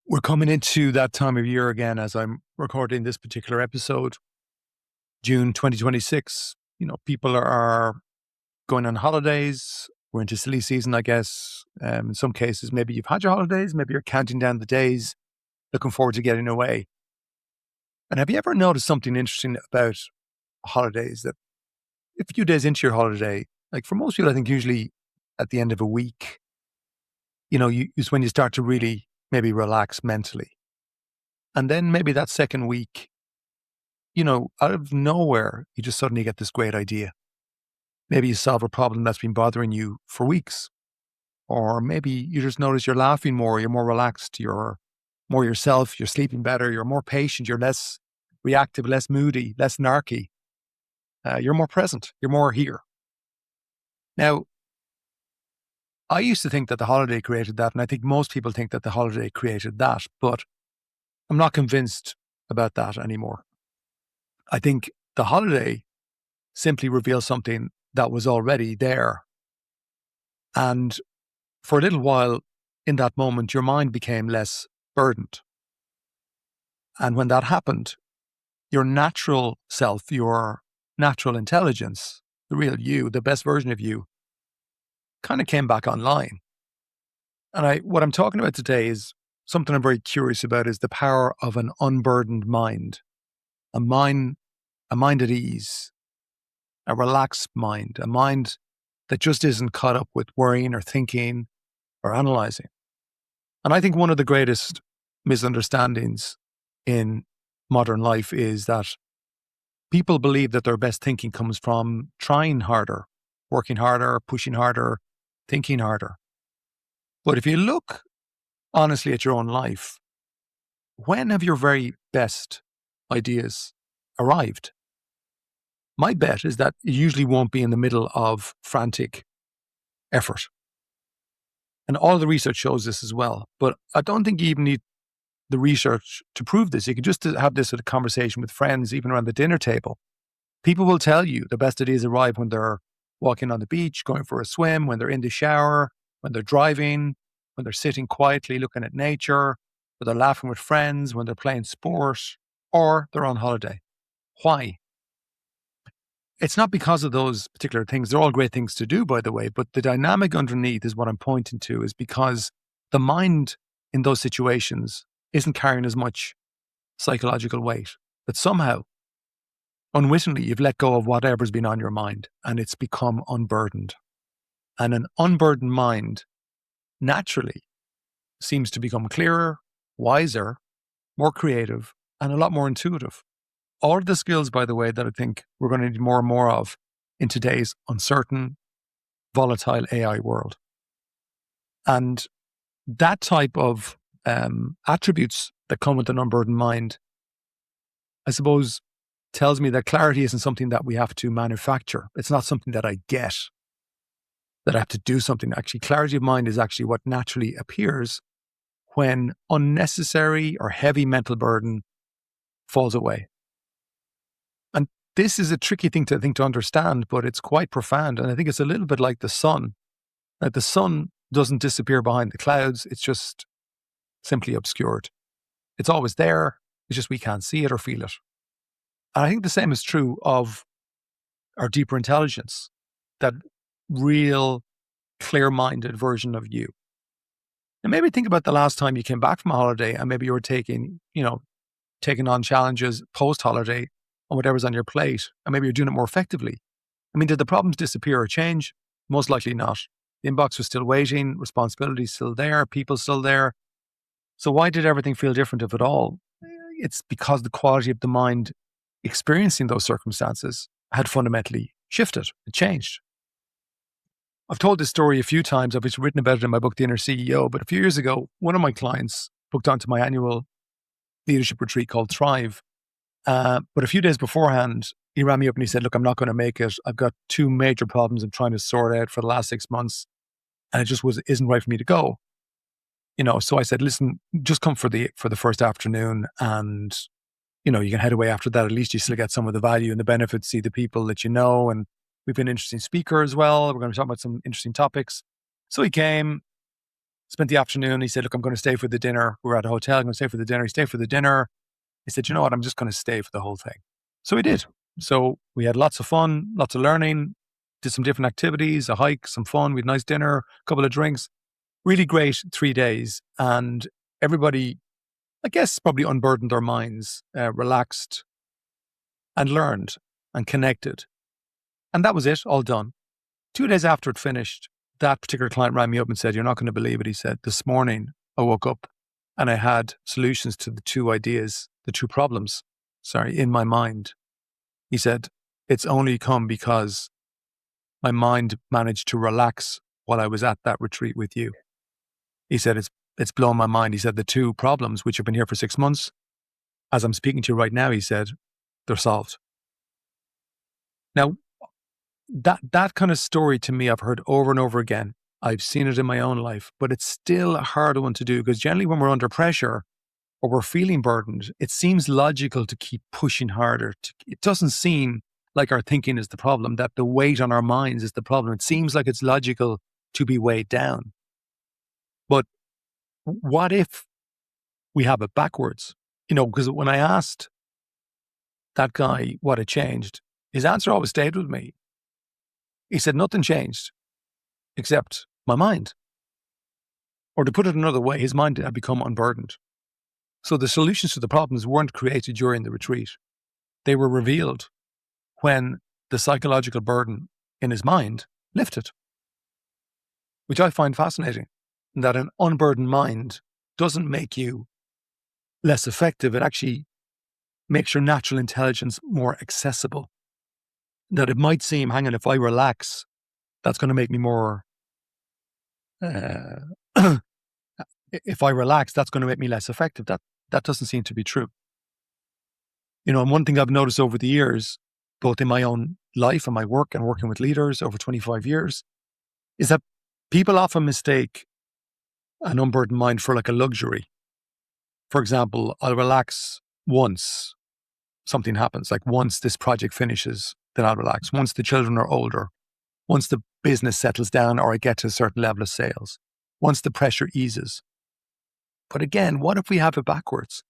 We're coming into that time of year again as I'm recording this particular episode, June 2026. People are going on holidays. We're into silly season, I guess. In some cases, maybe you've had your holidays, maybe you're counting down the days, looking forward to getting away. And have you ever noticed something interesting about holidays that a few days into your holiday, like for most people, I think usually at the end of a week, is when you start to really maybe relax mentally. And then maybe that second week, out of nowhere, you just suddenly get this great idea. Maybe you solve a problem that's been bothering you for weeks. Or maybe you just notice you're laughing more, you're more relaxed, you're more yourself, you're sleeping better, you're more patient, you're less reactive, less moody, less narky. You're more present, you're more here. Now, I used to think that the holiday created that, and I think most people think that the holiday created that, but I'm not convinced about that anymore. I think the holiday simply reveals something that was already there. And for a little while in that moment, your mind became less burdened. And when that happened, your natural self, your natural intelligence, the real you, the best version of you, kind of came back online. And what I'm talking about today is something I'm very curious about is the power of an unburdened mind, a mind at ease, a relaxed mind, a mind that just isn't caught up with worrying or thinking or analyzing. And I think one of the greatest misunderstandings in modern life is that people believe that their best thinking comes from trying harder, working harder, pushing harder, thinking harder. But if you look honestly at your own life, when have your very best ideas arrived? My bet is that it usually won't be in the middle of frantic effort. And all the research shows this as well. But I don't think you even need the research to prove this. You could just have this sort of conversation with friends, even around the dinner table. People will tell you the best ideas arrive when they're walking on the beach, going for a swim, when they're in the shower, when they're driving, when they're sitting quietly looking at nature, when they're laughing with friends, when they're playing sport, or they're on holiday. Why? It's not because of those particular things. They're all great things to do, by the way, but the dynamic underneath is what I'm pointing to, is because the mind in those situations isn't carrying as much psychological weight, that somehow, unwittingly, you've let go of whatever's been on your mind and it's become unburdened. And an unburdened mind naturally seems to become clearer, wiser, more creative, and a lot more intuitive. All of the skills, by the way, that I think we're going to need more and more of in today's uncertain, volatile AI world. And that type of attributes that come with an unburdened mind, I suppose, tells me that clarity isn't something that we have to manufacture. It's not something that I get, that I have to do something. Actually, clarity of mind is actually what naturally appears when unnecessary or heavy mental burden falls away. And this is a tricky thing to understand, but it's quite profound. And I think it's a little bit like the sun. That the sun doesn't disappear behind the clouds. It's just simply obscured. It's always there. It's just we can't see it or feel it. And I think the same is true of our deeper intelligence, that real clear-minded version of you. And maybe think about the last time you came back from a holiday and maybe you were taking on challenges post-holiday on whatever's on your plate, and maybe you're doing it more effectively. I mean, did the problems disappear or change? Most likely not. The inbox was still waiting, responsibilities still there, people still there. So why did everything feel different, if at all? It's because the quality of the mind experiencing those circumstances had fundamentally shifted. It changed. I've told this story a few times. I've written about it in my book, The Inner CEO. But a few years ago, one of my clients booked onto my annual leadership retreat called Thrive. But a few days beforehand, he rang me up and he said, look, I'm not going to make it. I've got two major problems I'm trying to sort out for the last 6 months. And it just isn't right for me to go. So I said, listen, just come for the first afternoon, and, you can head away after that. At least you still get some of the value and the benefits, see the people that you know. And we've been an interesting speaker as well. We're going to talk about some interesting topics. So he came, Spent the afternoon. He said, look, I'm going to stay for the dinner. We're at a hotel. I'm going to stay for the dinner. He stayed for the dinner. He said, you know what? I'm just going to stay for the whole thing. So he did. So we had lots of fun, lots of learning, did some different activities, a hike, some fun. We had a nice dinner, a couple of drinks. Really great 3 days. And everybody, I guess, probably unburdened their minds, relaxed and learned and connected. And that was it, all done. 2 days after it finished, that particular client rang me up and said, you're not going to believe it. He said, this morning I woke up and I had solutions to the two ideas, the two problems, in my mind. He said, it's only come because my mind managed to relax while I was at that retreat with you. He said, it's blown my mind. He said, the two problems, which have been here for 6 months, as I'm speaking to you right now, he said, they're solved. Now, that kind of story to me, I've heard over and over again. I've seen it in my own life, but it's still a hard one to do because generally when we're under pressure or we're feeling burdened, it seems logical to keep pushing harder. It doesn't seem like our thinking is the problem, that the weight on our minds is the problem. It seems like it's logical to be weighed down. But what if we have it backwards? Because when I asked that guy what had changed, his answer always stayed with me. He said, nothing changed except my mind. Or to put it another way, his mind had become unburdened. So the solutions to the problems weren't created during the retreat. They were revealed when the psychological burden in his mind lifted, which I find fascinating, that an unburdened mind doesn't make you less effective. It actually makes your natural intelligence more accessible. That it might seem, hang on, if I relax, that's going to make me more, if I relax, that's going to make me less effective. That doesn't seem to be true. And one thing I've noticed over the years, both in my own life and my work and working with leaders over 25 years, is that people often mistake an unburdened mind for like a luxury. For example, I'll relax once something happens, like once this project finishes, then I'll relax. Once the children are older, once the business settles down or I get to a certain level of sales, once the pressure eases. But again, what if we have it backwards?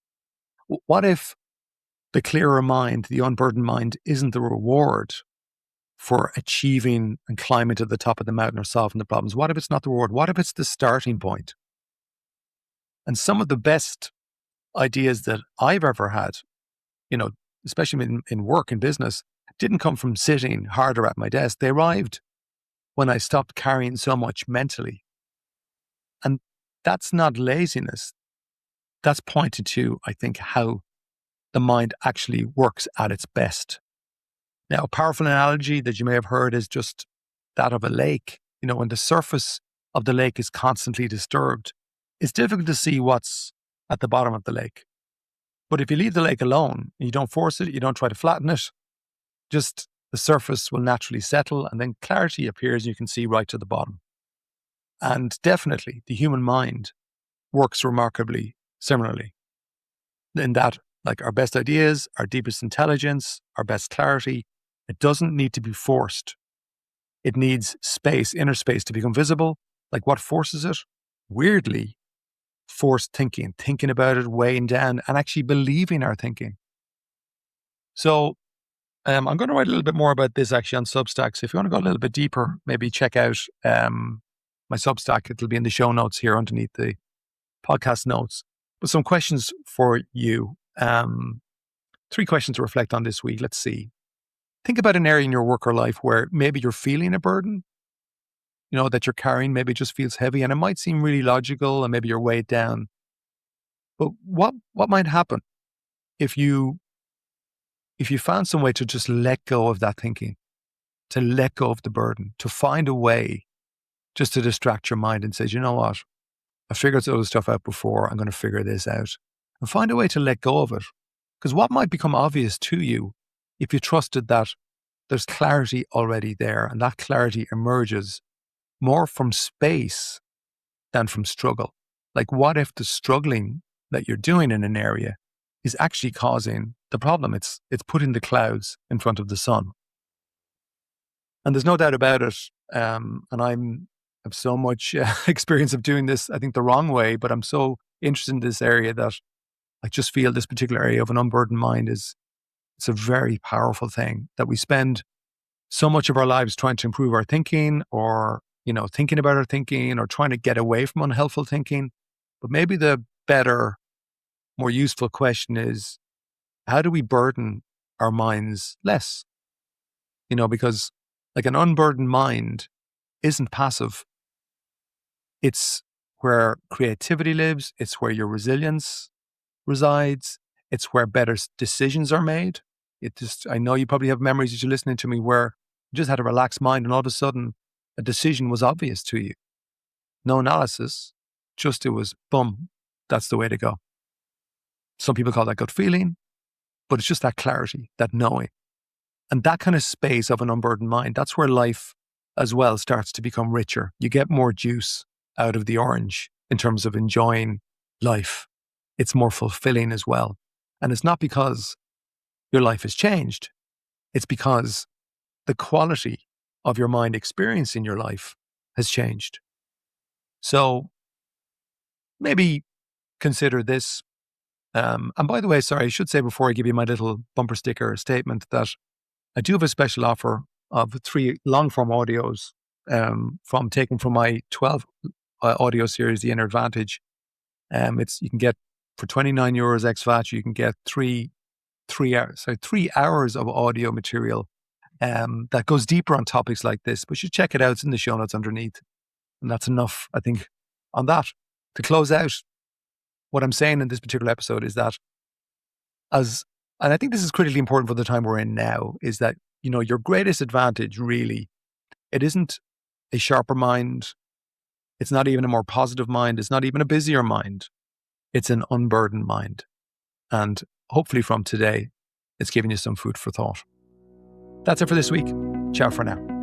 What if the clearer mind, the unburdened mind, isn't the reward for achieving and climbing to the top of the mountain or solving the problems? What if it's not the reward? What if it's the starting point? And some of the best ideas that I've ever had, especially in work and business, didn't come from sitting harder at my desk. They arrived when I stopped carrying so much mentally. And that's not laziness. That's pointed to, I think, how the mind actually works at its best. Now, a powerful analogy that you may have heard is just that of a lake. When the surface of the lake is constantly disturbed, it's difficult to see what's at the bottom of the lake. But if you leave the lake alone, you don't force it, you don't try to flatten it, just the surface will naturally settle and then clarity appears and you can see right to the bottom. And definitely the human mind works remarkably similarly in that, like our best ideas, our deepest intelligence, our best clarity, it doesn't need to be forced. It needs space, inner space to become visible. Like what forces it? Weirdly, forced thinking about it, weighing down and actually believing our thinking. So I'm going to write a little bit more about this actually on Substack. So if you want to go a little bit deeper, maybe check out my Substack. It'll be in the show notes here underneath the podcast notes. But some questions for you. 3 questions to reflect on this week. Let's see. Think about an area in your work or life where maybe you're feeling a burden, that you're carrying, maybe it just feels heavy and it might seem really logical and maybe you're weighed down. But what might happen if you found some way to just let go of that thinking, to let go of the burden, to find a way just to distract your mind and say, you know what? I figured all this stuff out before. I'm going to figure this out and find a way to let go of it. Because what might become obvious to you if you trusted that there's clarity already there and that clarity emerges more from space than from struggle. Like what if the struggling that you're doing in an area is actually causing the problem? It's putting the clouds in front of the sun. And there's no doubt about it. And I'm have so much experience of doing this, I think, the wrong way, but I'm so interested in this area that I just feel this particular area of an unburdened mind it's a very powerful thing that we spend so much of our lives trying to improve our thinking or, thinking about our thinking or trying to get away from unhelpful thinking. But maybe the better, more useful question is, how do we burden our minds less? Because like an unburdened mind isn't passive. It's where creativity lives. It's where your resilience resides. It's where better decisions are made. I know you probably have memories as you're listening to me where you just had a relaxed mind and all of a sudden a decision was obvious to you. No analysis, just it was boom. That's the way to go. Some people call that gut feeling, but it's just that clarity, that knowing. And that kind of space of an unburdened mind, that's where life as well starts to become richer. You get more juice out of the orange in terms of enjoying life. It's more fulfilling as well. And it's not because your life has changed. It's because the quality of your mind experiencing your life has changed. So maybe consider this. And by the way, sorry, I should say before I give you my little bumper sticker statement that I do have a special offer of 3 long-form audios taken from my 12 audio series, The Inner Advantage. You can get for €29 ex VAT, you can get 3 hours of audio material that goes deeper on topics like this. But you should check it out. It's in the show notes underneath. And that's enough, I think, on that. To close out, what I'm saying in this particular episode is that and I think this is critically important for the time we're in now, is that, your greatest advantage really, it isn't a sharper mind. It's not even a more positive mind. It's not even a busier mind. It's an unburdened mind. And hopefully from today, it's giving you some food for thought. That's it for this week. Ciao for now.